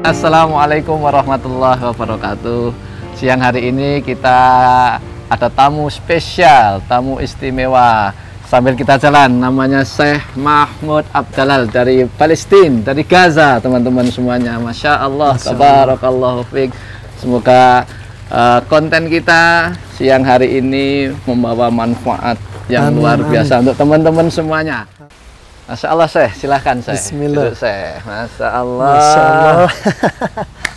Assalamualaikum warahmatullahi wabarakatuh. Siang hari ini kita ada tamu spesial, tamu istimewa. Sambil kita jalan, namanya Syekh Mahmud Abdalal dari Palestina, dari Gaza, teman-teman semuanya. Masya Allah, tabarakallahu fiik. Semoga konten kita siang hari ini membawa manfaat yang luar biasa untuk teman-teman semuanya. Masya Allah, Syekh, silahkan Syekh. Bismillah. Syekh. Masya Allah. Masya Allah.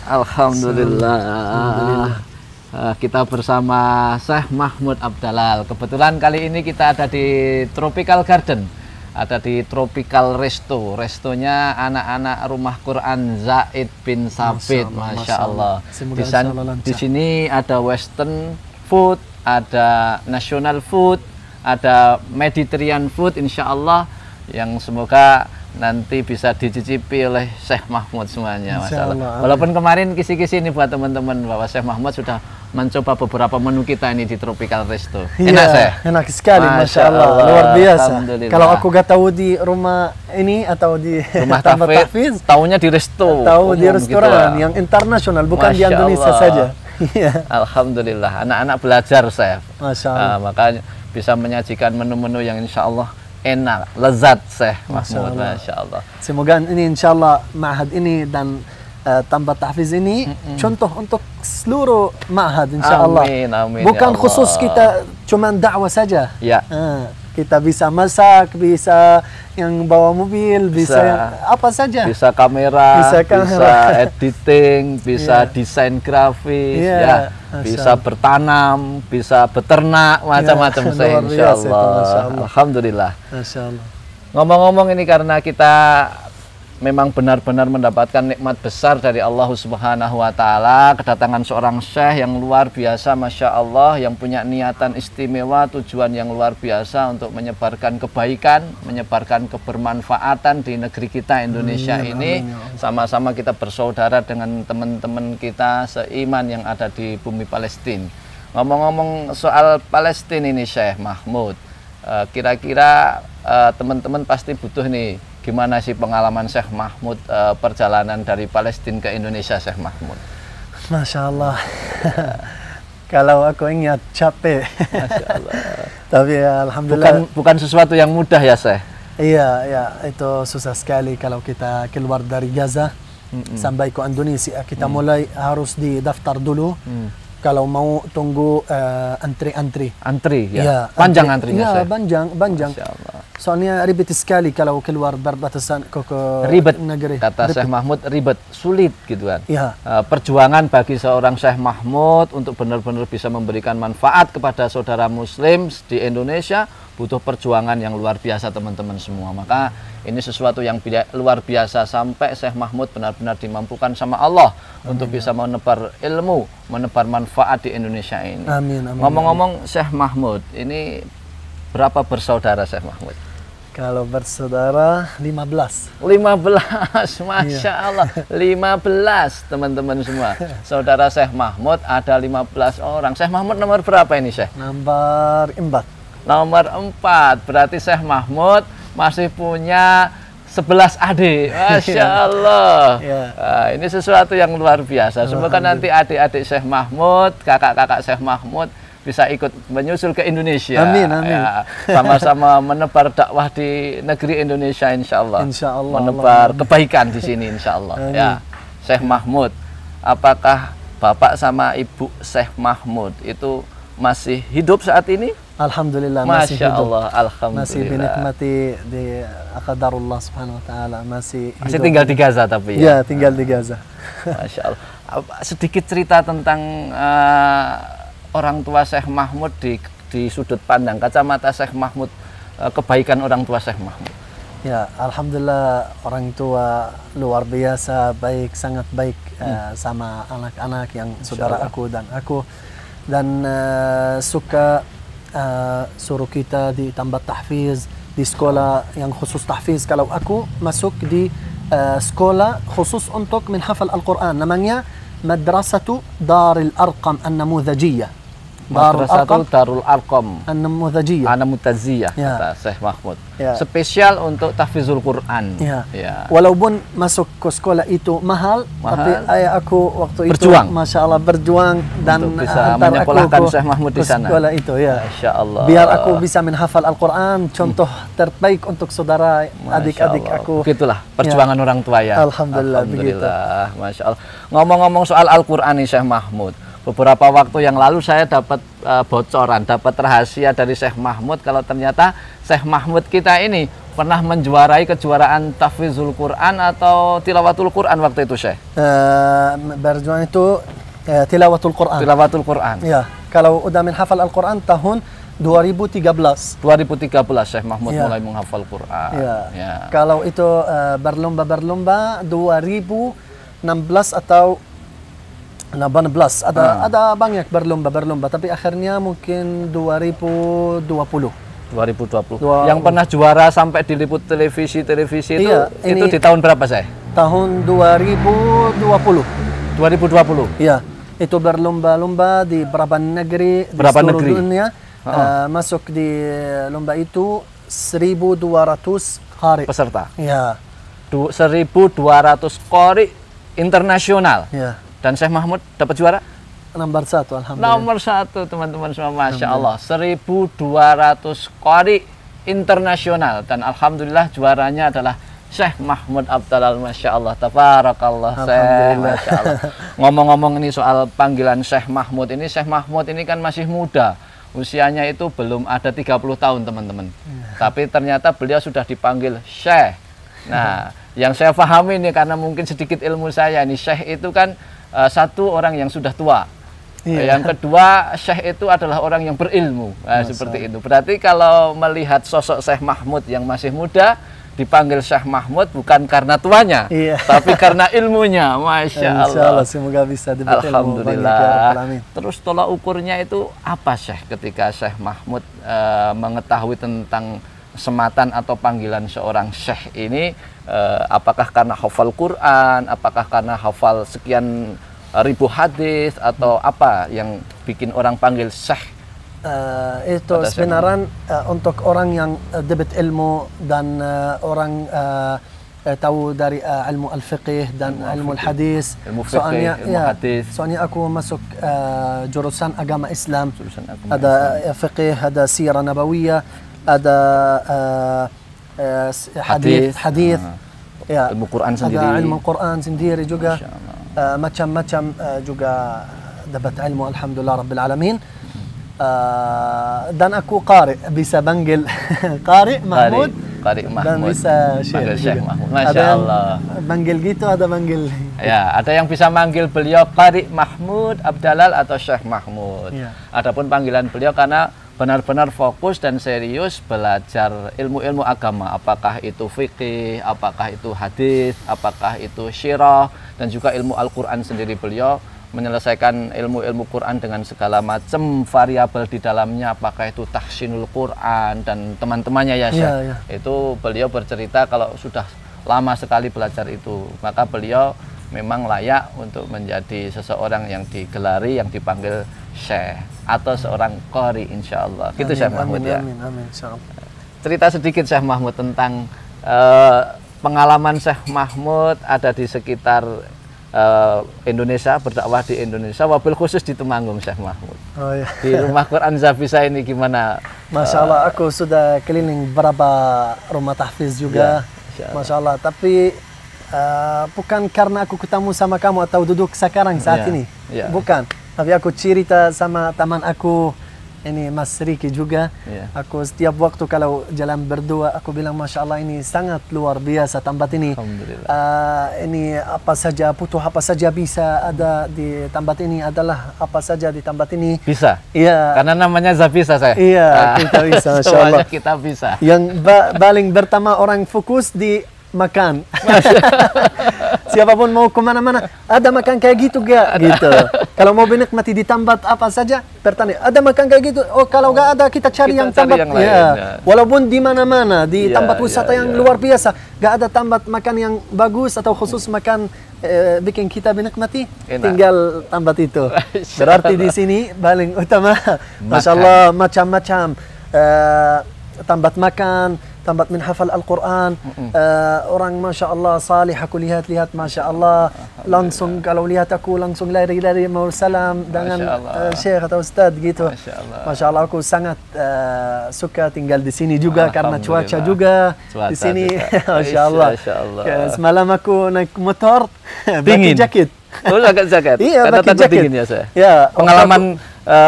Alhamdulillah. Kita bersama Syekh Mahmud Abdalal. Kebetulan kali ini kita ada di Tropical Garden, ada di Tropical Resto. Restonya anak-anak Rumah Quran Zaid bin Sabit. Masya Allah. Di sini ada Western food, ada national food, ada Mediterranean food, insya Allah, yang semoga nanti bisa dicicipi oleh Syekh Mahmud semuanya. Masya Allah. Walaupun kemarin kisi-kisi ini buat teman-teman bahwa Syekh Mahmud sudah mencoba beberapa menu kita ini di Tropical Resto. Enak, Syekh? Enak sekali, Masya Allah. Luar biasa. Kalau aku gak tahu di rumah ini atau di rumah tahfiz, tahunya di resto. Tahu di restoran gitu, yang internasional, bukan Masya di Indonesia Allah. Saja. Alhamdulillah, anak-anak belajar, Syekh. Masya Allah. Makanya bisa menyajikan menu-menu yang insya Allah enak, lezat, Syekh Mahmud. Masya Allah. Semoga ini insya Allah ma'had ini dan tambah tahfiz ini contoh untuk seluruh ma'had insya Allah. Amin, bukan ya khusus kita cuma dakwah saja. Ya. Kita bisa masak, bisa yang bawa mobil, bisa yang apa saja. Bisa kamera, bisa editing, bisa desain grafis, ya. Bisa bertanam, bisa beternak, macam-macam, saya insya Allah. Alhamdulillah. Masya Allah. Ngomong-ngomong ini karena kita memang benar-benar mendapatkan nikmat besar dari Allah Subhanahu wa Ta'ala, kedatangan seorang syekh yang luar biasa, Masya Allah, yang punya niatan istimewa, tujuan yang luar biasa untuk menyebarkan kebaikan, menyebarkan kebermanfaatan di negeri kita Indonesia ini. Sama-sama kita bersaudara dengan teman-teman kita seiman yang ada di bumi Palestina. Ngomong-ngomong soal Palestina ini, Syekh Mahmud, kira-kira teman-teman pasti butuh nih, gimana sih pengalaman Syekh Mahmud perjalanan dari Palestina ke Indonesia, Syekh Mahmud? Masya Allah. Kalau aku ingat capek. Masya Allah. Tapi ya, alhamdulillah. Bukan sesuatu yang mudah ya, Syekh? Iya, ya, itu susah sekali kalau kita keluar dari Gaza sampai ke Indonesia. Kita mulai harus didaftar dulu. Kalau mau tunggu antri. Antri, ya? Ya, panjang antrinya, ya, panjang. Soalnya ribet sekali kalau keluar berbatasan ke ribet, negeri. Kata Syekh Mahmud, ribet, sulit gitu kan. Ya. Perjuangan bagi seorang Syekh Mahmud untuk benar-benar bisa memberikan manfaat kepada saudara muslim di Indonesia butuh perjuangan yang luar biasa, teman-teman semua. Maka ini sesuatu yang luar biasa sampai Syekh Mahmud benar-benar dimampukan sama Allah untuk bisa menebar ilmu, menebar manfaat di Indonesia ini. Amin. Ngomong-ngomong, Syekh Mahmud, ini berapa bersaudara Syekh Mahmud? Kalau bersaudara 15. 15, Masya Allah. 15, teman-teman semua. Saudara Syekh Mahmud ada 15 orang. Syekh Mahmud nomor berapa ini, Syekh? Nomor 4. Nomor 4. Berarti Syekh Mahmud masih punya 11 adik. Masya Allah. Ini sesuatu yang luar biasa. Semoga nanti adik-adik Syekh Mahmud, kakak-kakak Syekh Mahmud bisa ikut menyusul ke Indonesia. Amin. Sama-sama menebar dakwah di negeri Indonesia, insya Allah. Menebar kebaikan di sini, insya Allah. Ya, Syekh Mahmud, apakah Bapak sama Ibu Syekh Mahmud itu masih hidup saat ini? Alhamdulillah, masih hidup. Allah, alhamdulillah. Masih dinikmati di aqdarullah subhanahu wa ta'ala. Masih tinggal di Gaza tapi ya? Ya, tinggal di Gaza. Masya Allah. Sedikit cerita tentang orang tua Syekh Mahmud di sudut pandang kacamata Syekh Mahmud, kebaikan orang tua Syekh Mahmud. Ya, alhamdulillah orang tua luar biasa, baik, sangat baik sama anak-anak yang saudara aku dan aku, dan suka suruh kita ditambah tahfiz di sekolah yang khusus tahfiz. Kalau aku masuk di sekolah khusus untuk menghafal Al-Quran, namanya Madrasatu Darul Arqam An-Namudhajiyah. Madrasatul Darul Arqam An-Namudhajiyah. An-Namudhajiyah, Ya. kata Syekh Mahmud. Ya. Spesial untuk tahfizul Quran. Ya. Ya. Walaupun masuk ke sekolah itu mahal, tapi ayah aku waktu Berjuang. itu Masya Allah berjuang dan Untuk bisa antar aku menyekolahkan ke- Syekh Mahmud di ke sana. sekolah itu ya. Masya Allah. Biar aku bisa menghafal Al-Quran, contoh terbaik untuk saudara Masya adik-adik Allah. aku. Begitulah perjuangan orang tua ya. Alhamdulillah, Alhamdulillah. Masya Allah. Ngomong-ngomong soal Al-Quran nih Syekh Mahmud. Beberapa waktu yang lalu saya dapat bocoran, dapat rahasia dari Syekh Mahmud kalau ternyata Syekh Mahmud kita ini pernah menjuarai kejuaraan tahfizul Quran atau tilawatul Quran waktu itu Syekh. Berjuang itu tilawatul Quran. Tilawatul Quran. Ya, kalau udah menghafal Al-Quran tahun 2013. 2013 Syekh Mahmud Ya. mulai menghafal Quran. Ya. Ya. Kalau itu berlomba-berlomba 2016 atau 18 ada banyak berlomba tapi akhirnya mungkin 2020. 2020. Yang pernah juara sampai diliput televisi itu Iya, itu ini- di tahun berapa Syekh? Tahun 2020. 2020. Ya, itu berlomba-lomba di beberapa negeri Berapa di seluruh negeri? dunia. Masuk di lomba itu 1.200 qari. Peserta. Ya, 1.200 qari internasional. ya. Dan Syekh Mahmud dapat juara Nomor 1 alhamdulillah. nomor 1 teman-teman semua, Masya Allah. 1.200 qari internasional dan alhamdulillah juaranya adalah Syekh Mahmud Abdalal. Masya Allah, tabarakallah Syekh. Alhamdulillah. Masya Allah. Ngomong-ngomong ini soal panggilan Syekh Mahmud ini kan masih muda. Usianya itu belum ada 30 tahun teman-teman. Tapi ternyata beliau sudah dipanggil Syekh. Nah, yang saya pahami ini karena mungkin sedikit ilmu saya ini, Syekh itu kan satu orang yang sudah tua. Iya. Yang kedua, Syekh itu adalah orang yang berilmu. Nah, seperti itu. Berarti kalau melihat sosok Syekh Mahmud yang masih muda dipanggil Syekh Mahmud bukan karena tuanya, Iya. tapi karena ilmunya. Masya Allah. Insyaallah semoga bisa dapat ilmu banyak ya Alhamdulillah. Rabbal Alamin. Terus tolak ukurnya itu apa Syekh ketika Syekh Mahmud mengetahui tentang sematan atau panggilan seorang Syekh ini, apakah karena hafal Quran, apakah karena hafal sekian ribu hadis, atau apa yang bikin orang panggil Syekh? Itu Pada sebenarnya untuk orang yang dapat ilmu dan orang tahu dari ilmu al-fiqh dan ilmu al-hadis. Ilmu fiqh, ilmu hadis. Soalnya aku masuk jurusan agama Islam. Jurusan agama Ada fiqh, ada sirah nabawiyah, ada hadis. Ya, Ilmu Quran sendiri. Ada ilmu Quran sendiri juga. Masya Allah. Macam-macam juga dapat ilmu alhamdulillah rabbil alamin. Dan aku qari, bisa panggil qari Mahmud. Qari Mahmud. Dan bisa Panggil Syekh Syekh juga. Mahmud. Masya Ada yang Allah. panggil gitu, ada panggil. Ya, ada yang bisa manggil beliau Qari Mahmud Abdalal atau Syekh Mahmud. Ya. Adapun panggilan beliau karena benar-benar fokus dan serius belajar ilmu-ilmu agama, apakah itu fikih, apakah itu hadis, apakah itu syirah, dan juga ilmu Al-Quran sendiri. Beliau menyelesaikan ilmu-ilmu Quran dengan segala macam variabel di dalamnya, apakah itu tahsinul Quran dan teman-temannya ya Syekh. Ya. Itu beliau bercerita kalau sudah lama sekali belajar itu, maka beliau memang layak untuk menjadi seseorang yang digelari, yang dipanggil Syekh atau seorang qari insyaallah. Gitu Syekh Mahmud ya. Amin, insyaallah. Cerita sedikit Syekh Mahmud tentang pengalaman Syekh Mahmud ada di sekitar Indonesia, berdakwah di Indonesia, wabil khusus di Temanggung Syekh Mahmud. Oh ya. Di rumah Quran Zafisa ini gimana? Masya Allah, aku sudah keliling berapa rumah tahfiz juga. Ya, Masya Allah, tapi bukan karena aku ketemu sama kamu atau duduk sekarang saat Ya, ini. ya. Bukan. Tapi aku cerita sama teman aku, ini Mas Riki juga. Ya. Aku setiap waktu kalau jalan berdua, aku bilang Masya Allah ini sangat luar biasa tempat ini. Alhamdulillah. Ini apa saja, butuh apa saja bisa ada di tempat ini, adalah apa saja di tempat ini. Bisa? Iya. Karena namanya Zafisa saya. Iya, kita bisa, Masya Allah. Semuanya kita bisa. Yang paling pertama orang fokus di makan. Siapapun mau kemana-mana, ada makan kayak gitu gak? Gitu. Kalau mau menikmati di tempat apa saja, bertanya, ada makan kayak gitu? Oh, kalau gak ada kita cari yang tempat yang lain, ya. Walaupun di mana-mana, di Ya, tempat wisata yang luar biasa, gak ada tempat makan yang bagus atau khusus makan bikin kita menikmati, tinggal tempat itu. Berarti di sini paling utama, masya Allah, macam-macam tempat makan, tempat menghafal Al-Quran, orang Masya Allah salih, aku lihat-lihat Masya Allah, langsung kalau lihat aku langsung lari-lari mau salam dengan Syekh atau Ustaz gitu. Masya Allah aku sangat suka tinggal di sini juga karena cuaca juga di sini. Masya Allah. Semalam aku naik motor, pakai jaket. Oh, agak jaket. Iya, pakai jaket. Dingin ya, saya. Ya, pengalaman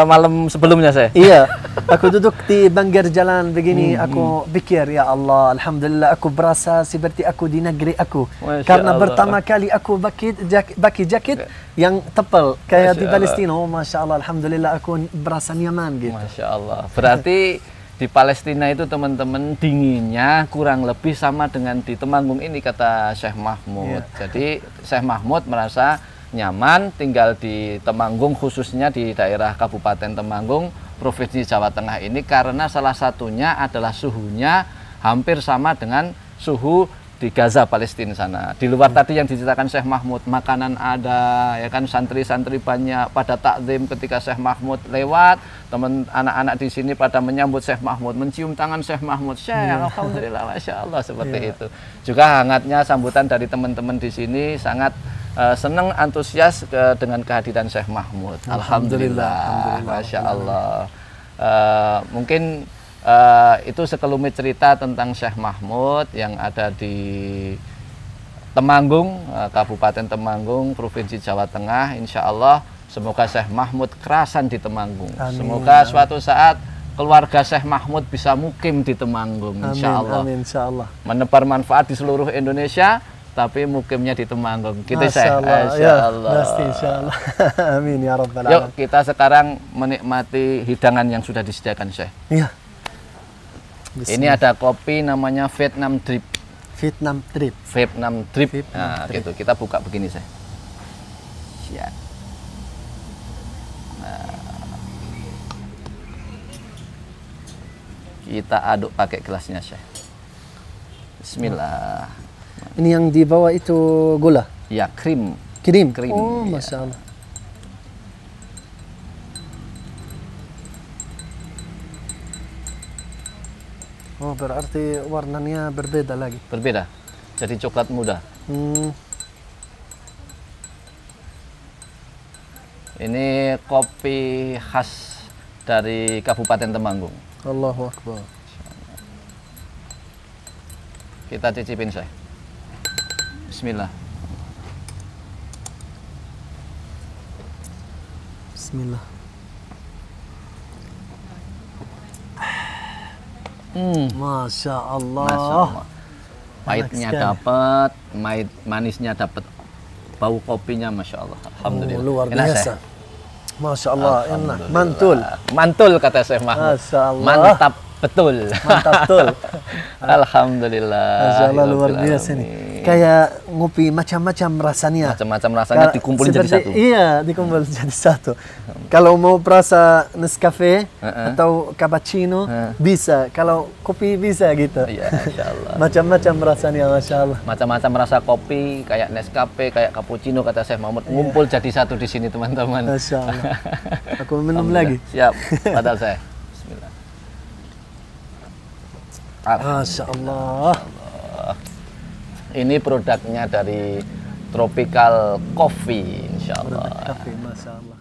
malam sebelumnya saya. Iya, aku duduk di pinggir jalan begini, aku pikir ya Allah, alhamdulillah aku berasa seperti aku di negeri aku. Karena pertama kali aku pakai jaket yang tebal kayak di Palestina. Oh, Masya Allah, alhamdulillah aku berasa nyaman gitu. Masya Allah. Berarti di Palestina itu teman-teman dinginnya kurang lebih sama dengan di Temanggung ini, kata Syekh Mahmud. Jadi Syekh Mahmud merasa nyaman tinggal di Temanggung, khususnya di daerah Kabupaten Temanggung, Provinsi Jawa Tengah ini, karena salah satunya adalah suhunya hampir sama dengan suhu di Gaza, Palestina sana. Di luar tadi yang diceritakan Syekh Mahmud, makanan ada, ya kan, santri-santri banyak pada takzim ketika Syekh Mahmud lewat, teman anak-anak di sini pada menyambut Syekh Mahmud, mencium tangan Syekh Mahmud, Syekh, alhamdulillah, Masya Allah, seperti itu. Juga hangatnya sambutan dari teman-teman di sini, sangat senang, antusias dengan kehadiran Syekh Mahmud. Alhamdulillah, Masya Allah. Mungkin itu sekelumit cerita tentang Syekh Mahmud yang ada di Temanggung, Kabupaten Temanggung, Provinsi Jawa Tengah. Insya Allah semoga Syekh Mahmud kerasan di Temanggung. Amin. Semoga suatu saat keluarga Syekh Mahmud bisa mukim di Temanggung. Insya Allah. Amin, insya Allah. Menebar manfaat di seluruh Indonesia, tapi mukimnya di Temanggung. Gitu, Syekh. Insya Allah. Pasti, insya Allah. Amin ya Rabbal alamin. Yuk kita sekarang menikmati hidangan yang sudah disediakan, Syekh. Iya. Ini ada kopi namanya Vietnam Drip. Vietnam Drip. Vietnam Drip. Nah, gitu. Kita buka begini, Syekh. Ya. Nah. Kita aduk pakai gelasnya, Syekh. Bismillah. Ini yang di bawah itu gula? Ya, krim. Krim? Krim. Oh, ya. Masya Allah. Oh, berarti warnanya berbeda lagi. Berbeda. Jadi coklat muda. Ini kopi khas dari Kabupaten Temanggung. Allahu Akbar. Kita cicipin, Syekh. Bismillah. Bismillah. Masya Allah. Masya Allah. Pahitnya dapat, manisnya dapat, bau kopinya Masya Allah. Alhamdulillah. Luar enak, biasa. Syekh. Masya Allah, enak. Mantul. Mantul, kata Syekh Mahmud. Masya Allah. Mantap betul. Mantap betul. Alhamdulillah. Masya Allah, luar biasa nih. Kayak ngopi macam-macam rasanya. Macam-macam rasanya dikumpulin jadi satu. Iya, dikumpul jadi satu. Kalau mau perasa Nescafe atau cappuccino bisa. Kalau kopi bisa gitu. Iya, Masya Allah. Macam-macam rasanya, Masya Allah. Macam-macam rasa kopi, kayak Nescafe, kayak cappuccino, kata Syekh Mahmud. Ngumpul jadi satu di sini, teman-teman. Masya Allah. Aku minum lagi. Siap, padahal saya. Bismillah. Masya Allah. Ini produknya dari Tropical Coffee, insya Allah. Masya Allah.